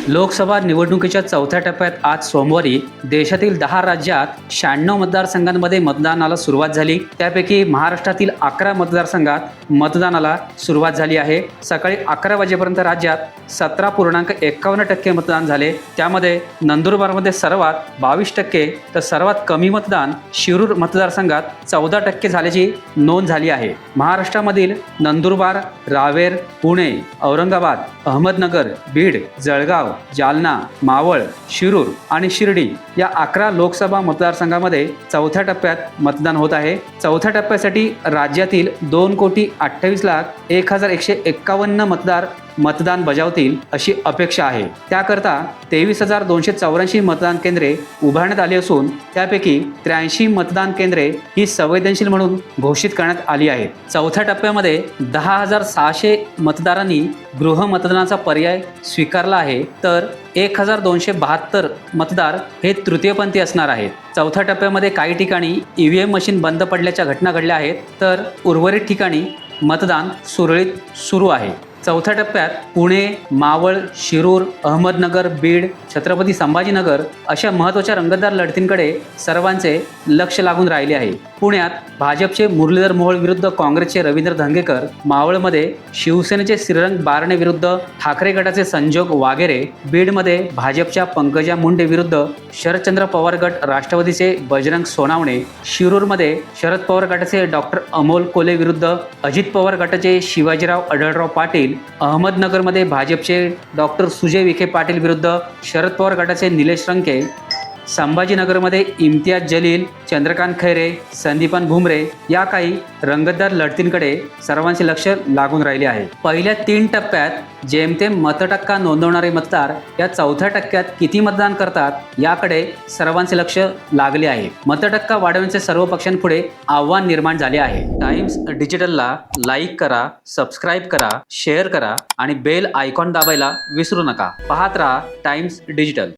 लोकसभा निवडणुकीच्या चौथ्या टप्प्यात आज सोमवारी देशातील 10 राज्यात 96 मतदारसंघांमध्ये मतदानाला सुरुवात झाली। त्यापैकी महाराष्ट्रातील 11 मतदारसंघात मतदानाला सुरुवात झाली आहे। सकाळी 11 वाजेपर्यंत राज्यात 17.51% मतदान झाले। त्यामध्ये नंदुरबारमध्ये सर्वात 22%, तर सर्वात कमी मतदान शिरूर मतदारसंघात 14% झाल्याची नोंद झाली आहे। महाराष्ट्रामधील नंदुरबार, रावेर, पुणे, औरंगाबाद, अहमदनगर, बीड, जळगाव, जालना, मावळ, शिरूर आणि शिर्डी या 11 लोकसभा मतदारसंघामध्ये चौथ्या टप्प्यात मतदान होत आहे। चौथ्या टप्प्यासाठी राज्यातील 2,28,01,151 मतदार मतदान बजावतील अशी अपेक्षा आहे। त्याकरता 23,284 मतदान केंद्रे उभारण्यात आली असून त्यापैकी 83 मतदान केंद्रे ही संवेदनशील म्हणून घोषित करण्यात आली आहेत। चौथ्या टप्प्यामध्ये 10,600 मतदारांनी गृह मतदानाचा पर्याय स्वीकारला आहे, तर 1,272 मतदार हे तृतीयपंथी असणार आहेत। चौथ्या टप्प्यामध्ये काही ठिकाणी EVM मशीन बंद पडल्याच्या घटना घडल्या आहेत, तर उर्वरित ठिकाणी मतदान सुरळीत सुरू आहे। चौथ्या टप्प्यात पुणे, मावळ, शिरूर, अहमदनगर, बीड, छत्रपती संभाजीनगर अशा महत्त्वाच्या रंगतदार लढतींकडे सर्वांचे लक्ष लागून राहिले आहे। पुण्यात भाजपचे मुरलीधर मोहोळ विरुद्ध काँग्रेसचे रवींद्र धंगेकर, मावळमध्ये शिवसेनेचे श्रीरंग बारणे विरुद्ध ठाकरे गटाचे संजोग वागेरे, बीडमध्ये भाजपच्या पंकजा मुंडे विरुद्ध शरदचंद्र पवार गट राष्ट्रवादीचे बजरंग सोनावणे, शिरूरमध्ये शरद पवार गटाचे डॉक्टर अमोल कोले विरुद्ध अजित पवार गटाचे शिवाजीराव आढळराव पाटील, अहमदनगरमध्ये भाजपचे डॉक्टर सुजय विखे पाटील विरुद्ध शरद पवार गटाचे निलेश रंके, संभाजीनगरमध्ये इम्तियाज जलील, चंद्रकांत खैरे, संदीपान भुमरे या काही रंगतदार लढतींकडे सर्वांचे लक्ष लागून राहिले आहे। पहिल्या 3 टप्प्यात जेमतेम मतटक्का नोंदवणारे मतदार या चौथ्या टप्प्यात किती मतदान करतात याकडे सर्वांचे लक्ष लागले आहे। मतटक्का वाढवण्याचे सर्व पक्षांपुढे आव्हान निर्माण झाले आहे। टाइम्स डिजिटलला लाईक करा, सबस्क्राईब करा, शेअर करा आणि बेल आयकॉन दाबायला विसरू नका। पाहत रहा टाइम्स डिजिटल।